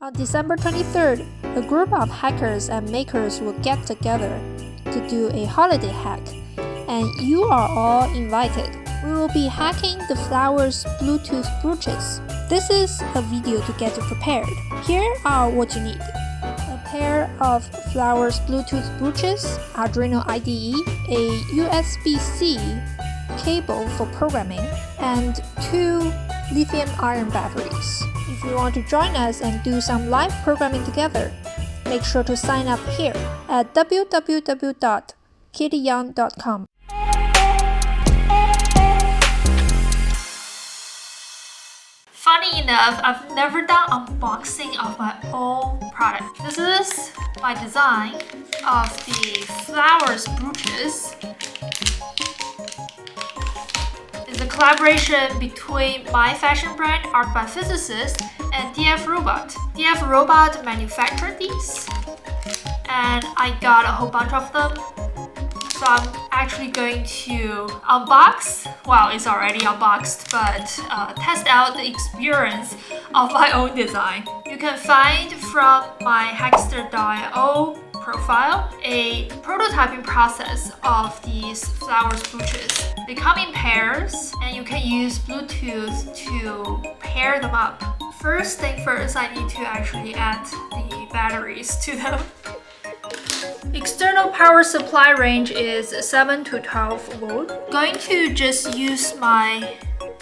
On December 23rd, a group of hackers and makers will get together to do a holiday hack, and you are all invited. We will be hacking the Flowers Bluetooth brooches. This is a video to get you prepared. Here are what you need. A pair of Flowers Bluetooth brooches, Arduino IDE, a USB-C cable for programming, and 2 lithium-ion batteries. If you want to join us and do some live programming together, make sure to sign up here at www.kittyyoung.com. Funny enough, I've never done unboxing of my own product. This is my design of the Flowers brooches. It's a collaboration between my fashion brand Art by Physicist and DF Robot. DF Robot manufactured these, and I got a whole bunch of them. So I'm actually going to unbox, well, it's already unboxed, but test out the experience of my own design. You can find from my Hackster.io profile a prototyping process of these Flowers brooches. They come in pairs, and you can use Bluetooth to pair them up. First thing first, I need to actually add the batteries to them. External power supply range is 7 to 12 volt. Going to just use my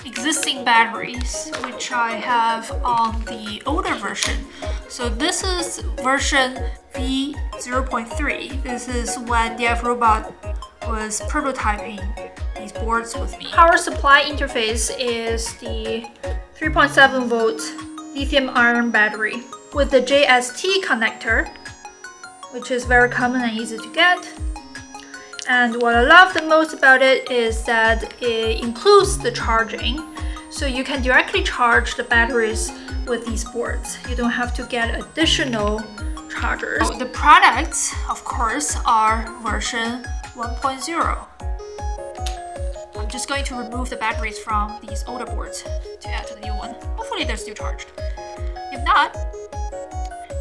existing batteries, which I have on the older version. So this is version V0.3. This is when DF Robot was prototyping these boards with me. Power supply interface is the 3.7 volt lithium-ion battery with the JST connector, which is very common and easy to get. And what I love the most about it is that it includes the charging, so you can directly charge the batteries with these boards. You don't have to get additional chargers. The products, of course, are version 1.0. I'm just going to remove the batteries from these older boards to add to the new one. Hopefully they're still charged. If not,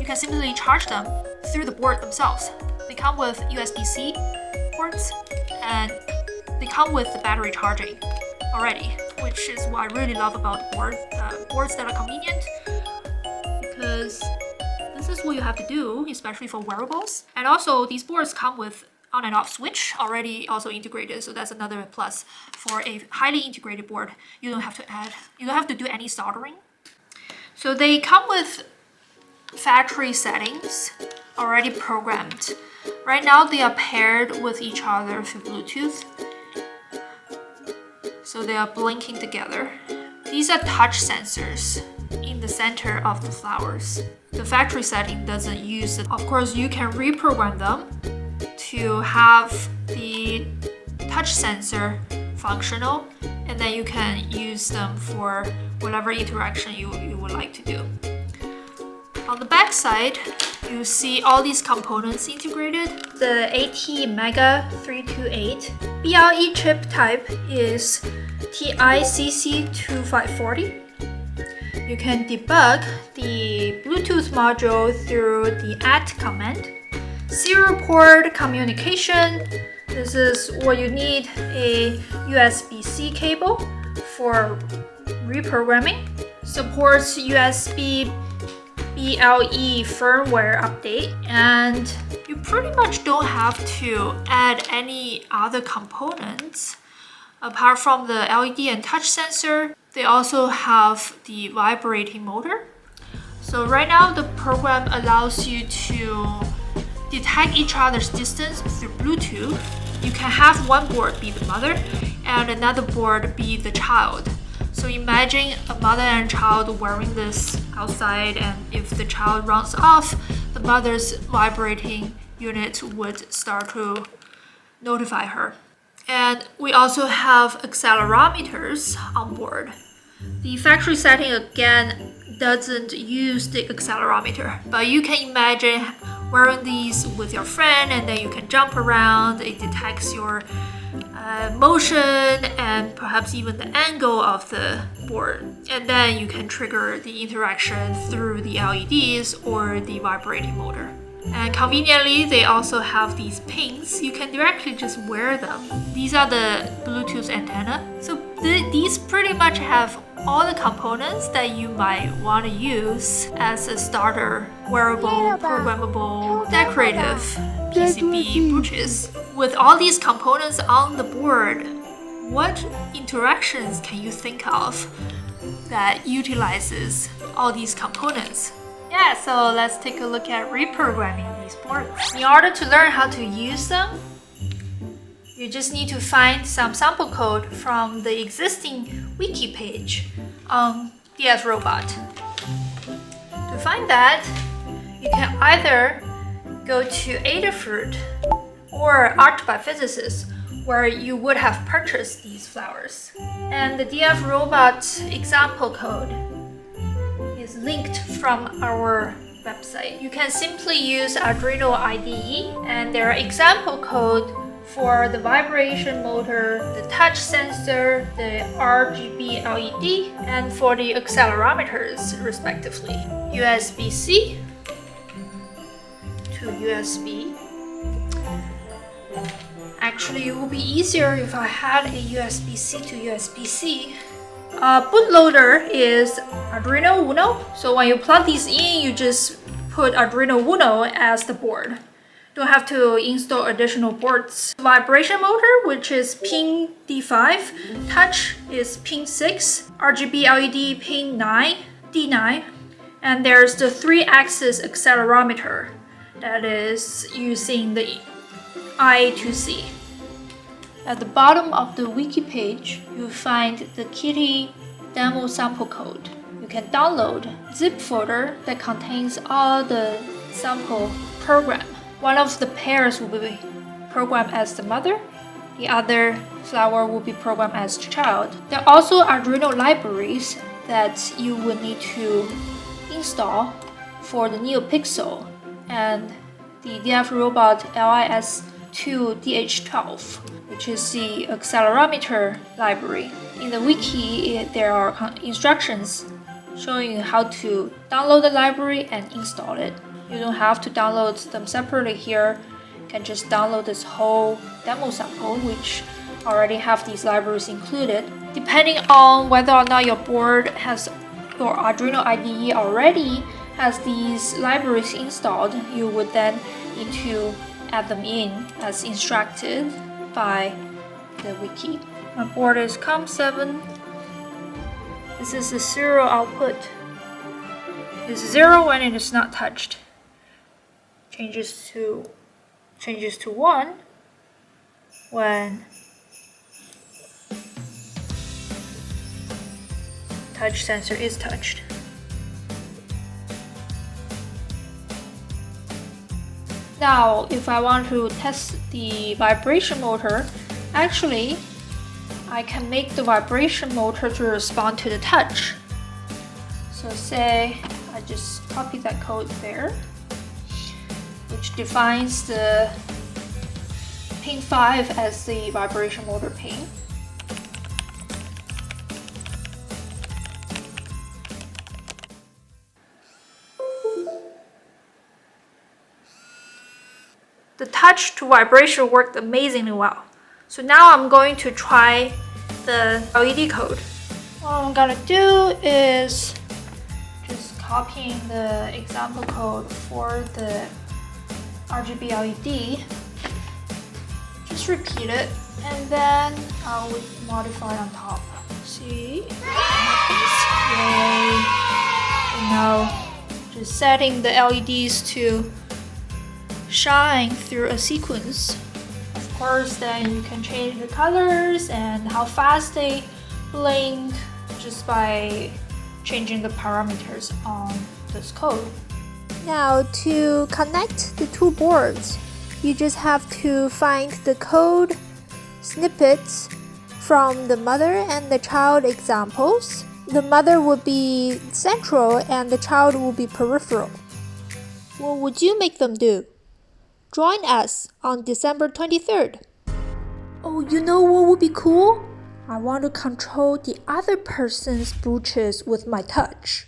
you can simply charge them through the board themselves. They come with USB-C ports, and they come with the battery charging already, which is what I really love about boards that are convenient, because this is what you have to do, especially for wearables. And also, these boards come with on and off switch already also integrated, so that's another plus. For a highly integrated board, you don't have to do any soldering. So they come with factory settings already programmed. Right now they are paired with each other through Bluetooth, so they are blinking together. These are touch sensors in the center of the flowers. The factory setting doesn't use it. Of course, you can reprogram them to have the touch sensor functional, and then you can use them for whatever interaction you would like to do. On the back side, you see all these components integrated. The AT-MEGA328 BLE chip type is TICC2540. You can debug the Bluetooth module through the @ command. Serial port communication. This is what you need, a USB-C cable for reprogramming. Supports USB BLE firmware update, and you pretty much don't have to add any other components apart from the LED and touch sensor. They also have the vibrating motor. So right now the program allows you to detect each other's distance through Bluetooth. You can have one board be the mother and another board be the child. So imagine a mother and child wearing this outside, and if the child runs off, the mother's vibrating unit would start to notify her. And we also have accelerometers on board. The factory setting again doesn't use the accelerometer, but you can imagine wearing these with your friend, and then you can jump around. It detects your motion and perhaps even the angle of the board. And then you can trigger the interaction through the LEDs or the vibrating motor. And conveniently, they also have these pins. You can directly just wear them. These are the Bluetooth antenna. So these pretty much have all the components that you might want to use as a starter, wearable, programmable, decorative PCB brooches. With all these components on the board, what interactions can you think of that utilizes all these components? Yeah, so let's take a look at reprogramming these boards. In order to learn how to use them, you just need to find some sample code from the existing wiki page on DS Robot. To find that, you can either go to Adafruit or Art by Physicists, where you would have purchased these flowers. And the DF Robot example code is linked from our website. You can simply use Arduino IDE, and there are example code for the vibration motor, the touch sensor, the RGB LED, and for the accelerometers respectively. USB-C to USB. Actually, it would be easier if I had a USB-C to USB-C. Bootloader is Arduino Uno. So when you plug these in, you just put Arduino Uno as the board. Don't have to install additional boards. Vibration motor, which is pin D5. Touch is pin 6. RGB LED pin 9, D9. And there's the 3-axis accelerometer that is using the I to C. At the bottom of the wiki page, you'll find the Kitty demo sample code. You can download a zip folder that contains all the sample program. One of the pairs will be programmed as the mother, the other flower will be programmed as the child. There are also Arduino libraries that you will need to install for the NeoPixel and the DF Robot LIS2DH12, which is the accelerometer library. In the wiki, there are instructions showing you how to download the library and install it. You don't have to download them separately here. You can just download this whole demo sample, which already have these libraries included. Depending on whether or not your board has your Arduino IDE already has these libraries installed, you would then need to add them in as instructed by the wiki. My board is COM7. This is the serial output. It's 0 when it is not touched. Changes to 1 when touch sensor is touched. Now, if I want to test the vibration motor, actually, I can make the vibration motor to respond to the touch. So say I just copy that code there, which defines the pin 5 as the vibration motor pin. The touch to vibration worked amazingly well. So now I'm going to try the LED code. What I'm gonna do is just copying the example code for the RGB LED. Just repeat it, and then I would modify on top. See? Yay! And now just setting the LEDs to shine through a sequence. Of course, then you can change the colors and how fast they blink just by changing the parameters on this code. Now, to connect the two boards, you just have to find the code snippets from the mother and the child examples. The mother would be central and the child will be peripheral. What would you make them do? Join us on December 23rd. Oh, you know what would be cool? I want to control the other person's bluetooth with my touch.